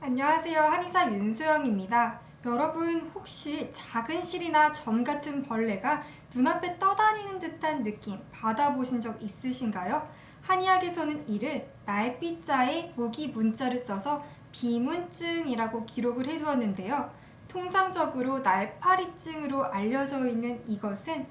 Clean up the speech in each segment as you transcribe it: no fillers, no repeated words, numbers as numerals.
안녕하세요. 한의사 윤소영입니다. 여러분 혹시 작은 실이나 점 같은 벌레가 눈앞에 떠다니는 듯한 느낌 받아보신 적 있으신가요? 한의학에서는 이를 날비자에 모기 문자를 써서 비문증이라고 기록을 해두었는데요. 통상적으로 날파리증으로 알려져 있는 이것은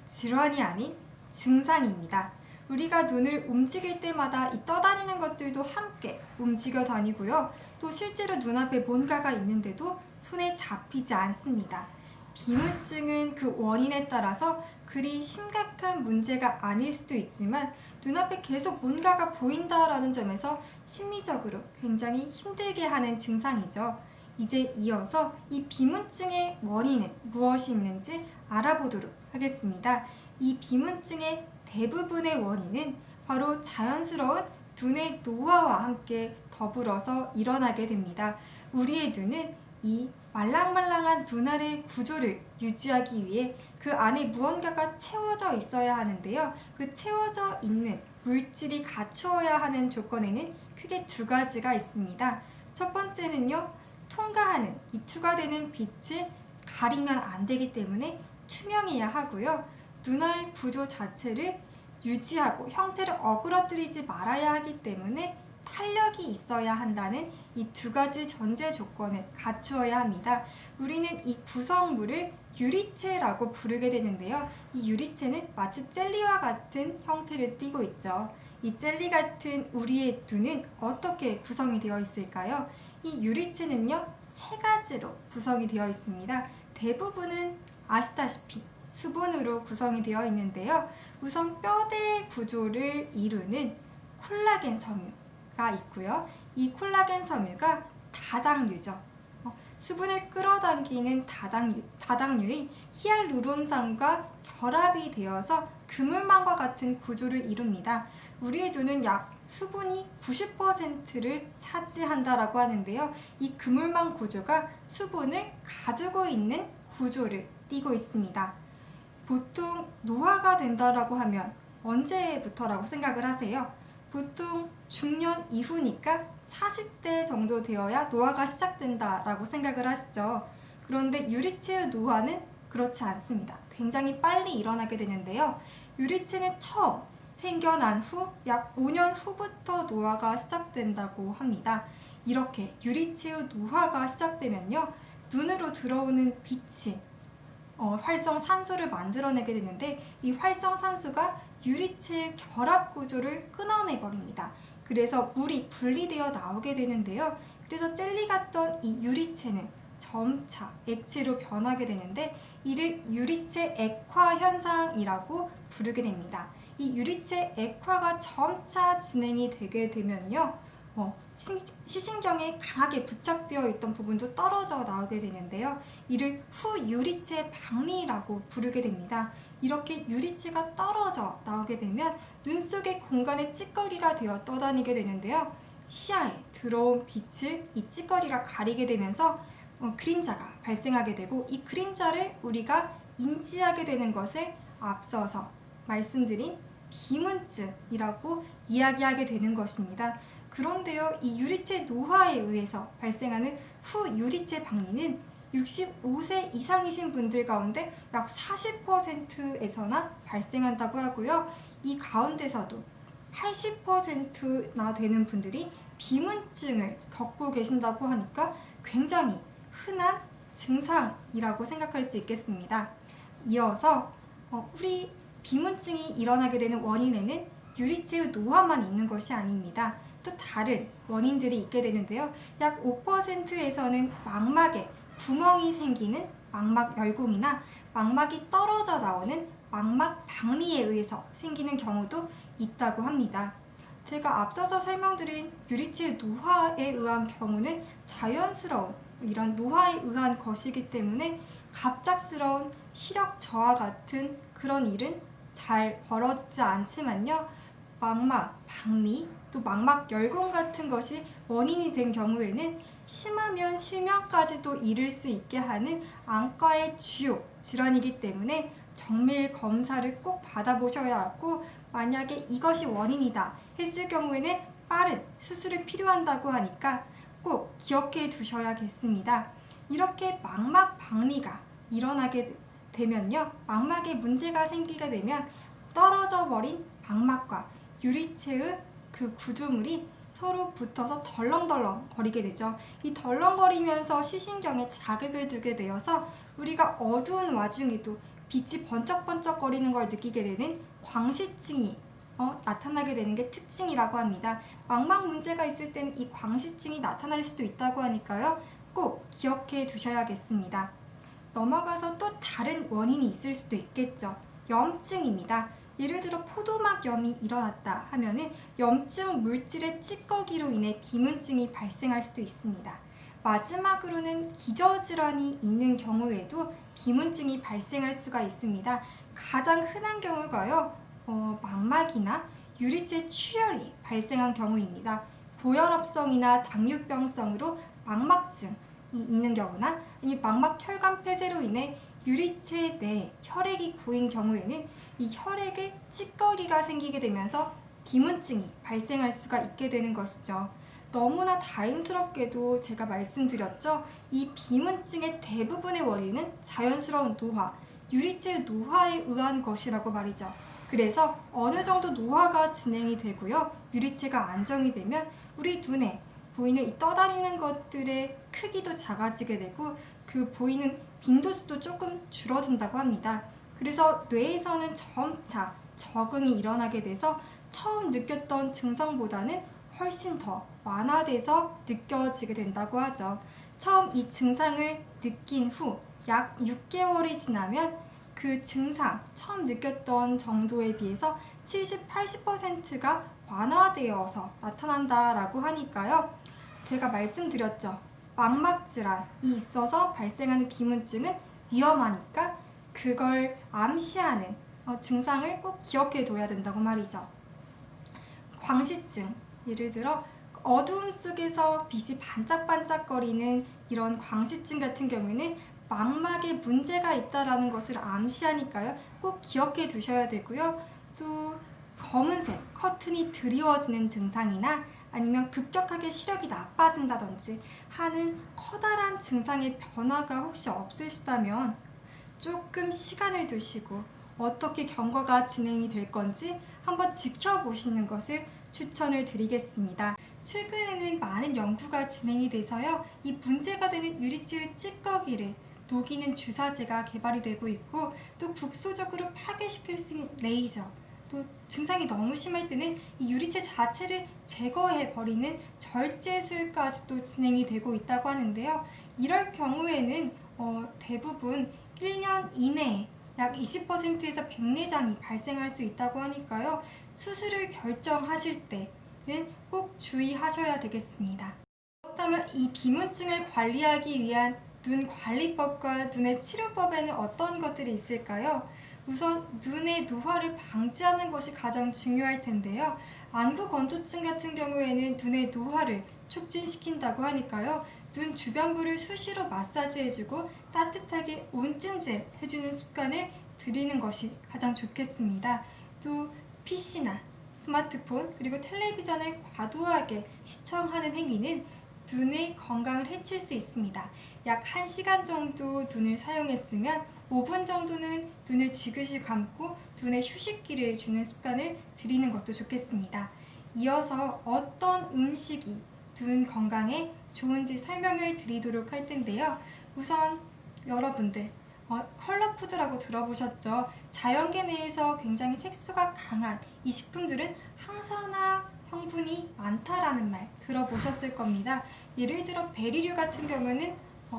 질환이 아닌 증상입니다. 우리가 눈을 움직일 때마다 이 떠다니는 것들도 함께 움직여 다니고요. 또 실제로 눈앞에 뭔가가 있는데도 손에 잡히지 않습니다. 비문증은 그 원인에 따라서 그리 심각한 문제가 아닐 수도 있지만 눈앞에 계속 뭔가가 보인다라는 점에서 심리적으로 굉장히 힘들게 하는 증상이죠. 이제 이어서 이 비문증의 원인은 무엇이 있는지 알아보도록 하겠습니다. 이 비문증의 대부분의 원인은 바로 자연스러운 눈의 노화와 함께 더불어서 일어나게 됩니다. 우리의 눈은 이 말랑말랑한 눈알의 구조를 유지하기 위해 그 안에 무언가가 채워져 있어야 하는데요. 그 채워져 있는 물질이 갖추어야 하는 조건에는 크게 두 가지가 있습니다. 첫 번째는요, 통과하는 이 투과되는 빛을 가리면 안 되기 때문에 투명해야 하고요. 눈알 구조 자체를 유지하고 형태를 어그러뜨리지 말아야 하기 때문에 탄력이 있어야 한다는 이 두 가지 전제 조건을 갖추어야 합니다. 우리는 이 구성물을 유리체라고 부르게 되는데요. 이 유리체는 마치 젤리와 같은 형태를 띠고 있죠. 이 젤리 같은 우리의 눈은 어떻게 구성이 되어 있을까요? 이 유리체는요, 세 가지로 구성이 되어 있습니다. 대부분은 아시다시피 수분으로 구성이 되어 있는데요. 우선 뼈대 구조를 이루는 콜라겐 섬유가 있고요. 이 콜라겐 섬유가 다당류죠. 수분을 끌어당기는 다당류의 히알루론산과 결합이 되어서 그물망과 같은 구조를 이룹니다. 우리의 눈은 약 수분이 90%를 차지한다라고 하는데요. 이 그물망 구조가 수분을 가두고 있는 구조를 띠고 있습니다. 보통 노화가 된다라고 하면 언제부터라고 생각을 하세요? 보통 중년 이후니까 40대 정도 되어야 노화가 시작된다라고 생각을 하시죠. 그런데 유리체의 노화는 그렇지 않습니다. 굉장히 빨리 일어나게 되는데요. 유리체는 처음 생겨난 후 약 5년 후부터 노화가 시작된다고 합니다. 이렇게 유리체의 노화가 시작되면요, 눈으로 들어오는 빛이 활성산소를 만들어내게 되는데 이 활성산소가 유리체의 결합 구조를 끊어내 버립니다. 그래서 물이 분리되어 나오게 되는데요. 그래서 젤리 같던 이 유리체는 점차 액체로 변하게 되는데 이를 유리체 액화 현상이라고 부르게 됩니다. 이 유리체 액화가 점차 진행이 되게 되면요. 시신경에 강하게 부착되어 있던 부분도 떨어져 나오게 되는데요. 이를 후유리체 박리라고 부르게 됩니다. 이렇게 유리체가 떨어져 나오게 되면 눈 속의 공간에 찌꺼기가 되어 떠다니게 되는데요. 시야에 들어온 빛을 이 찌꺼기가 가리게 되면서 그림자가 발생하게 되고 이 그림자를 우리가 인지하게 되는 것을 앞서서 말씀드린 비문증이라고 이야기하게 되는 것입니다. 그런데요, 이 유리체 노화에 의해서 발생하는 후유리체 박리는 65세 이상이신 분들 가운데 약 40%에서나 발생한다고 하고요. 이 가운데서도 80%나 되는 분들이 비문증을 겪고 계신다고 하니까 굉장히 흔한 증상이라고 생각할 수 있겠습니다. 이어서 우리 비문증이 일어나게 되는 원인에는 유리체의 노화만 있는 것이 아닙니다. 또 다른 원인들이 있게 되는데요. 약 5%에서는 망막에 구멍이 생기는 망막 열공이나 망막이 떨어져 나오는 망막 박리에 의해서 생기는 경우도 있다고 합니다. 제가 앞서서 설명드린 유리체의 노화에 의한 경우는 자연스러운 이런 노화에 의한 것이기 때문에 갑작스러운 시력 저하 같은 그런 일은 잘 벌어지지 않지만요. 망막 박리, 또 망막 열공 같은 것이 원인이 된 경우에는 심하면 실명까지도 이를 수 있게 하는 안과의 주요 질환이기 때문에 정밀 검사를 꼭 받아보셔야 하고, 만약에 이것이 원인이다 했을 경우에는 빠른 수술이 필요한다고 하니까 꼭 기억해 두셔야겠습니다. 이렇게 망막박리가 일어나게 되면요, 망막에 문제가 생기게 되면 떨어져 버린 망막과 유리체의 그 구조물이 서로 붙어서 덜렁덜렁 거리게 되죠. 이 덜렁거리면서 시신경에 자극을 주게 되어서 우리가 어두운 와중에도 빛이 번쩍번쩍 거리는 걸 느끼게 되는 광시증이 나타나게 되는 게 특징이라고 합니다. 망막 문제가 있을 때는 이 광시증이 나타날 수도 있다고 하니까요, 꼭 기억해 두셔야겠습니다. 넘어가서 또 다른 원인이 있을 수도 있겠죠. 염증입니다. 예를 들어 포도막염이 일어났다 하면은 염증 물질의 찌꺼기로 인해 비문증이 발생할 수도 있습니다. 마지막으로는 기저질환이 있는 경우에도 비문증이 발생할 수가 있습니다. 가장 흔한 경우가요, 망막이나 유리체 출혈이 발생한 경우입니다. 고혈압성이나 당뇨병성으로 망막증이 있는 경우나 아니면 망막혈관 폐쇄로 인해 유리체 내 혈액이 고인 경우에는 이 혈액에 찌꺼기가 생기게 되면서 비문증이 발생할 수가 있게 되는 것이죠. 너무나 다행스럽게도 제가 말씀드렸죠. 이 비문증의 대부분의 원인은 자연스러운 노화, 유리체 노화에 의한 것이라고 말이죠. 그래서 어느 정도 노화가 진행이 되고요, 유리체가 안정이 되면 우리 눈에 보이는 이 떠다니는 것들의 크기도 작아지게 되고 그 보이는 빈도수도 조금 줄어든다고 합니다. 그래서 뇌에서는 점차 적응이 일어나게 돼서 처음 느꼈던 증상보다는 훨씬 더 완화돼서 느껴지게 된다고 하죠. 처음 이 증상을 느낀 후 약 6개월이 지나면 그 증상, 처음 느꼈던 정도에 비해서 70, 80%가 완화되어서 나타난다라고 하니까요. 제가 말씀드렸죠. 망막질환이 있어서 발생하는 비문증은 위험하니까 그걸 암시하는 증상을 꼭 기억해 둬야 된다고 말이죠. 광시증, 예를 들어 어두움 속에서 빛이 반짝반짝거리는 이런 광시증 같은 경우에는 망막에 문제가 있다라는 것을 암시하니까요, 꼭 기억해 두셔야 되고요. 또 검은색 커튼이 드리워지는 증상이나 아니면 급격하게 시력이 나빠진다든지 하는 커다란 증상의 변화가 혹시 없으시다면 조금 시간을 두시고 어떻게 경과가 진행이 될 건지 한번 지켜보시는 것을 추천을 드리겠습니다. 최근에는 많은 연구가 진행이 돼서요, 이 문제가 되는 유리체의 찌꺼기를 녹이는 주사제가 개발이 되고 있고, 또 국소적으로 파괴시킬 수 있는 레이저, 또 증상이 너무 심할 때는 이 유리체 자체를 제거해 버리는 절제술까지도 진행이 되고 있다고 하는데요. 이럴 경우에는 대부분 1년 이내에 약 20%에서 100내장이 발생할 수 있다고 하니까요. 수술을 결정하실 때는 꼭 주의하셔야 되겠습니다. 그렇다면 이 비문증을 관리하기 위한 눈 관리법과 눈의 치료법에는 어떤 것들이 있을까요? 우선 눈의 노화를 방지하는 것이 가장 중요할 텐데요. 안구 건조증 같은 경우에는 눈의 노화를 촉진시킨다고 하니까요. 눈 주변부를 수시로 마사지해주고 따뜻하게 온찜질 해주는 습관을 들이는 것이 가장 좋겠습니다. 또 PC나 스마트폰 그리고 텔레비전을 과도하게 시청하는 행위는 눈의 건강을 해칠 수 있습니다. 약 1시간 정도 눈을 사용했으면 5분 정도는 눈을 지그시 감고 눈에 휴식기를 주는 습관을 들이는 것도 좋겠습니다. 이어서 어떤 음식이 눈 건강에 좋은지 설명을 드리도록 할 텐데요. 우선 여러분들 컬러푸드라고 들어보셨죠? 자연계 내에서 굉장히 색소가 강한 이 식품들은 항산화 성분이 많다라는 말 들어보셨을 겁니다. 예를 들어 베리류 같은 경우는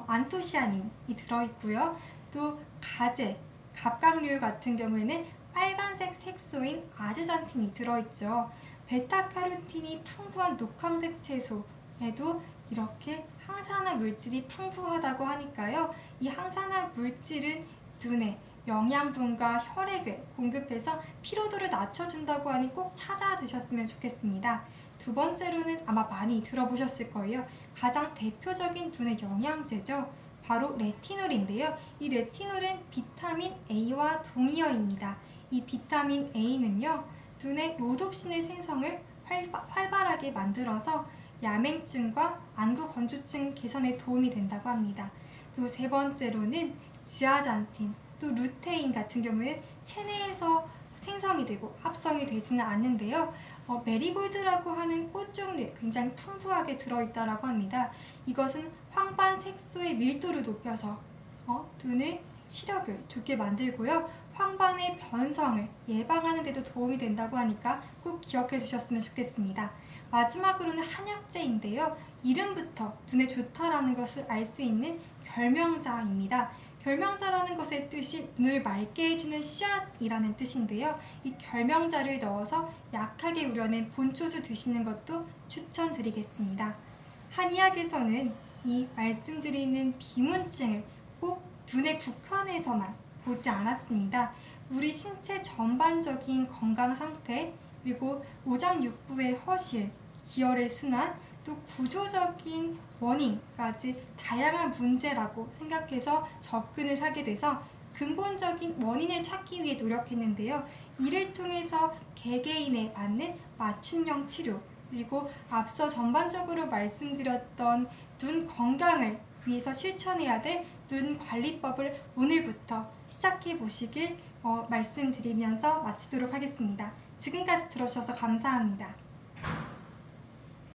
안토시아닌이 들어있고요. 또 가재, 갑각류 같은 경우에는 빨간색 색소인 아제잔틴이 들어있죠. 베타카로틴이 풍부한 녹황색 채소에도 이렇게 항산화 물질이 풍부하다고 하니까요. 이 항산화 물질은 눈에 영양분과 혈액을 공급해서 피로도를 낮춰준다고 하니 꼭 찾아 드셨으면 좋겠습니다. 두 번째로는 아마 많이 들어보셨을 거예요. 가장 대표적인 눈의 영양제죠. 바로 레티놀인데요. 이 레티놀은 비타민 A와 동의어입니다. 이 비타민 A는요, 눈의 로놉신의 생성을 활발하게 만들어서 야맹증과 안구 건조증 개선에 도움이 된다고 합니다. 또 세 번째로는 지아잔틴, 또 루테인 같은 경우에는 체내에서 생성이 되고 합성이 되지는 않는데요. 메리골드라고 하는 꽃 종류에 굉장히 풍부하게 들어있다고 합니다. 이것은 황반 색소의 밀도를 높여서 눈의 시력을 좋게 만들고요. 황반의 변성을 예방하는 데도 도움이 된다고 하니까 꼭 기억해 주셨으면 좋겠습니다. 마지막으로는 한약재인데요. 이름부터 눈에 좋다라는 것을 알 수 있는 결명자입니다. 결명자라는 것의 뜻이 눈을 맑게 해주는 씨앗이라는 뜻인데요. 이 결명자를 넣어서 약하게 우려낸 본초주 드시는 것도 추천드리겠습니다. 한의학에서는 이 말씀드리는 비문증을 꼭 눈에 국한해서만 보지 않았습니다. 우리 신체 전반적인 건강 상태, 그리고 오장육부의 허실, 기혈의 순환, 또 구조적인 원인까지 다양한 문제라고 생각해서 접근을 하게 돼서 근본적인 원인을 찾기 위해 노력했는데요. 이를 통해서 개개인에 맞는 맞춤형 치료, 그리고 앞서 전반적으로 말씀드렸던 눈 건강을 위해서 실천해야 될 눈 관리법을 오늘부터 시작해 보시길 말씀드리면서 마치도록 하겠습니다. 지금까지 들어주셔서 감사합니다.